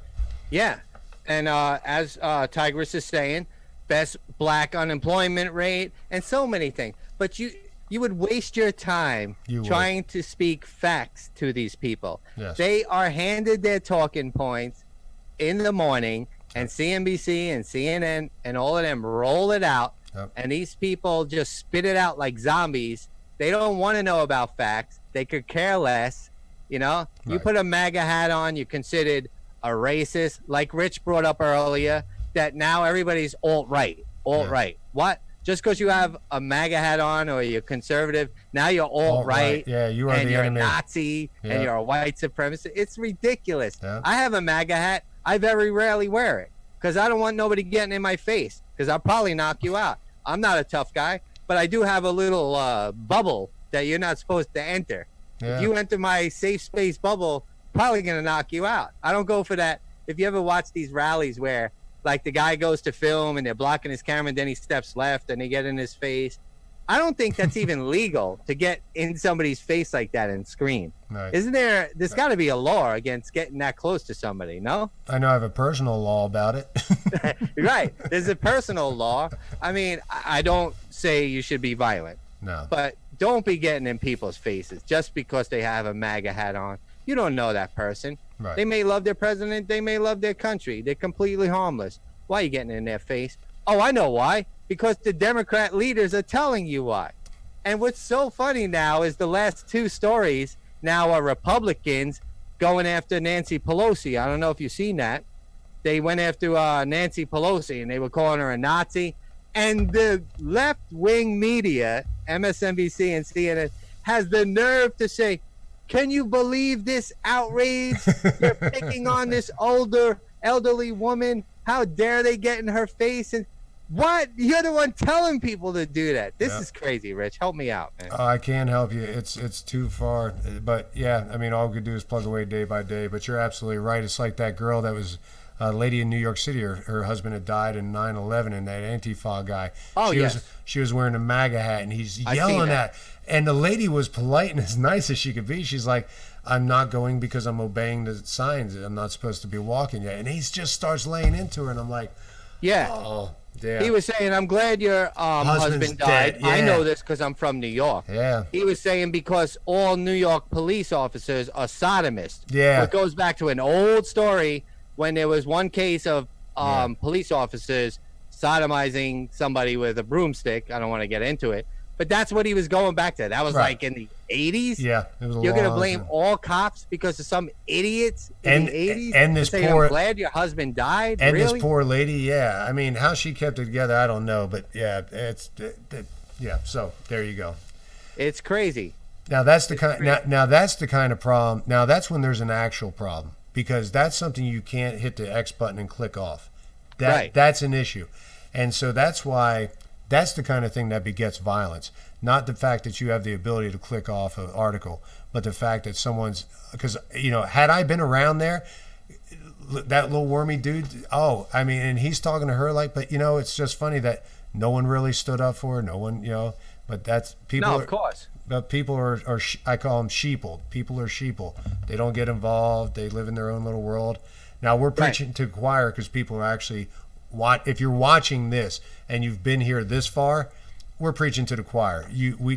Yeah. And as Tigress is saying, best black unemployment rate and so many things. But you would waste your time trying to speak facts to these people. Yes. They are handed their talking points in the morning, and CNBC and CNN and all of them roll it out, and these people just spit it out like zombies. They don't want to know about facts. They could care less. You put a MAGA hat on, you're considered a racist. Like Rich brought up earlier, that now everybody's alt-right. Alt-right. What? Just because you have a MAGA hat on or you're conservative, now you're alt-right. Yeah, you are and the you're enemy. a Nazi and you're a white supremacist. It's ridiculous. Yeah. I have a MAGA hat. I very rarely wear it because I don't want nobody getting in my face because I'll probably knock you out. I'm not a tough guy, but I do have a little bubble that you're not supposed to enter. Yeah. If you enter my safe space bubble, probably going to knock you out. I don't go for that. If you ever watch these rallies where like the guy goes to film and they're blocking his camera and then he steps left and they get in his face, I don't think that's even legal to get in somebody's face like that and scream. Right. Isn't there? There's got to be a law against getting that close to somebody. No. I know I have a personal law about it. Right. There's a personal law. I mean, I don't say you should be violent. No. But don't be getting in people's faces just because they have a MAGA hat on. You don't know that person. Right. They may love their president. They may love their country. They're completely harmless. Why are you getting in their face? Oh, I know why. Because the Democrat leaders are telling you why. And what's so funny now is the last two stories now are Republicans going after Nancy Pelosi. I don't know if you've seen that. They went after Nancy Pelosi, and they were calling her a Nazi. And the left-wing media, MSNBC and CNN, has the nerve to say, can you believe this outrage? You're picking on this elderly woman. How dare they get in her face? And what? You're the one telling people to do that. This is crazy, Rich. Help me out, man. I can't help you. It's too far. But, yeah, I mean, all we could do is plug away day by day. But you're absolutely right. It's like that girl that was a lady in New York City. Her husband had died in 9/11, and that Antifa guy. Oh, yes. She was wearing a MAGA hat, and he's yelling at. And the lady was polite and as nice as she could be. She's like, I'm not going because I'm obeying the signs. I'm not supposed to be walking yet. And he just starts laying into her, and I'm like, yeah. Oh, yeah. He was saying, I'm glad your husband died. Yeah. I know this because I'm from New York. Yeah. He was saying because all New York police officers are sodomists. Yeah. It goes back to an old story when there was one case of police officers sodomizing somebody with a broomstick. I don't want to get into it. But that's what he was going back to. That was like in the 80s. Yeah, it was a You're going to long blame time. all cops because of some idiots in the 80s? And this say, poor, I'm glad your husband died? and really? this poor lady, yeah. I mean, how she kept it together, I don't know. But, yeah, yeah, so there you go. It's crazy. Now, that's the kind now that's the kind of problem. Now, that's when there's an actual problem because that's something you can't hit the X button and click off. That's an issue. And so that's why that's the kind of thing that begets violence. Not the fact that you have the ability to click off an article, but the fact that someone's, because, you know, had I been around there, that little wormy dude, I mean, and he's talking to her like, but, you know, it's just funny that no one really stood up for her. No one, you know, but that's people. No, of course. But people are I call them sheeple. People are sheeple. They don't get involved. They live in their own little world. Now, we're preaching to choir because people are actually, if you're watching this and you've been here this far, we're preaching to the choir.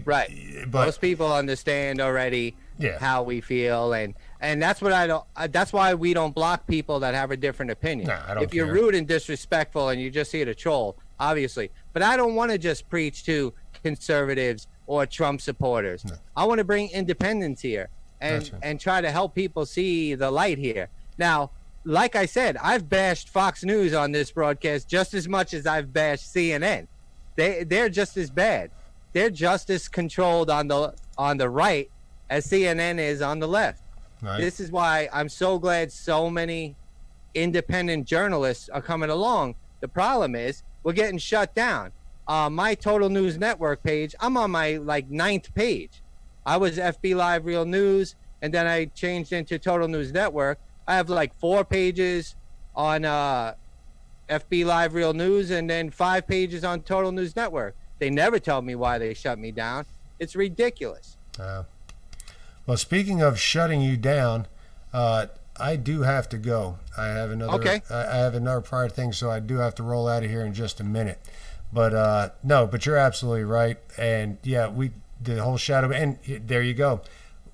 But most people understand already how we feel, and that's what I don't. That's why we don't block people that have a different opinion. No, I don't if you're care. rude and disrespectful and you just here to troll, obviously. But I don't want to just preach to conservatives or Trump supporters. No. I want to bring independence here and try to help people see the light here. Now, like I said, I've bashed Fox News on this broadcast just as much as I've bashed CNN. They're just as bad. They're just as controlled on the right as CNN is on the left. Right. This is why I'm so glad so many independent journalists are coming along. The problem is we're getting shut down. My Total News Network page, I'm on my 9th page. I was FB Live Real News, and then I changed into Total News Network. I have 4 pages on FB Live Real News and then 5 pages on Total News Network. They never tell me why they shut me down. It's ridiculous. Well, speaking of shutting you down, I do have to go. I have another I have another prior thing, so I do have to roll out of here in just a minute. But no, but you're absolutely right. And yeah, the whole shadow, and there you go.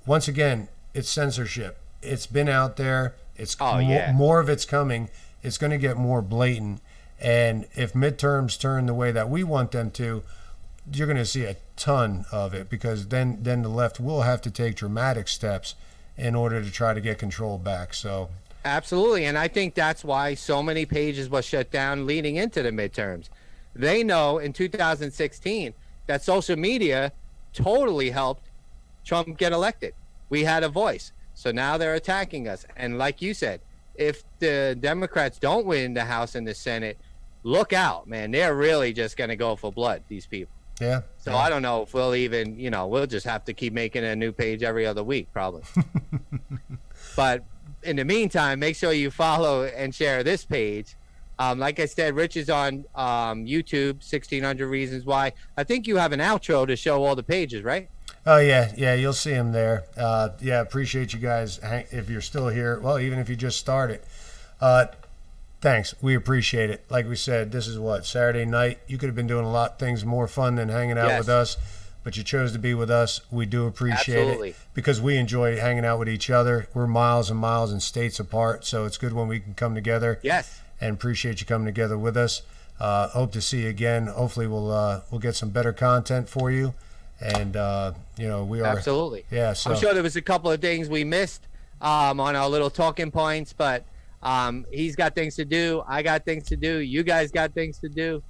Once again, it's censorship. It's been out there. It's more of it's coming. It's going to get more blatant. And if midterms turn the way that we want them to, you're going to see a ton of it, because then the left will have to take dramatic steps in order to try to get control back. So absolutely. And I think that's why so many pages were shut down leading into the midterms. They know in 2016 that social media totally helped Trump get elected. We had a voice. So now they're attacking us. And like you said, if the Democrats don't win the House and the Senate, look out, man. They're really just going to go for blood, these people. Yeah. So I don't know if we'll even, we'll just have to keep making a new page every other week, probably. But in the meantime, make sure you follow and share this page Like I said, Rich is on YouTube, 1600 Reasons Why. I think you have an outro to show all the pages, right? Oh yeah, you'll see him there. Yeah, appreciate you guys. If you're still here, well, even if you just started, thanks. We appreciate it. Like we said, this is what, Saturday night. You could have been doing a lot of things more fun than hanging out with us, but you chose to be with us. We do appreciate it because we enjoy hanging out with each other. We're miles and miles and states apart, so it's good when we can come together. Yes. And appreciate you coming together with us. Hope to see you again. Hopefully we'll get some better content for you. And you know, we are absolutely. Yeah, so I'm sure there was a couple of things we missed on our little talking points, but he's got things to do. I got things to do. You guys got things to do.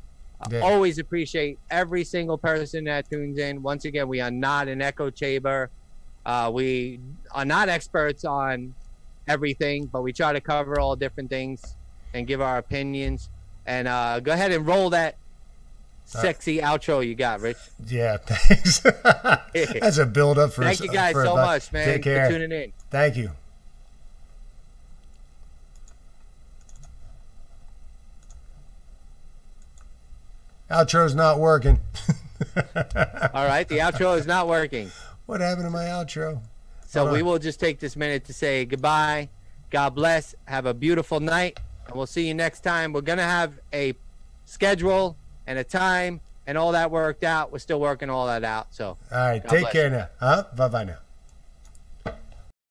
Always appreciate every single person that tunes in. Once again, we are not an echo chamber. We are not experts on everything, but we try to cover all different things and give our opinions. And go ahead and roll that sexy outro you got, Rich. Yeah, thanks. That's a build up for. Thank you guys so much, man. Take care. For tuning in. Thank you. Outro's not working. All right, the outro is not working. What happened to my outro? So we will just take this minute to say goodbye. God bless. Have a beautiful night. And we'll see you next time. We're going to have a schedule and a time and all that worked out. We're still working all that out. So, all right, take care now. Bye-bye now.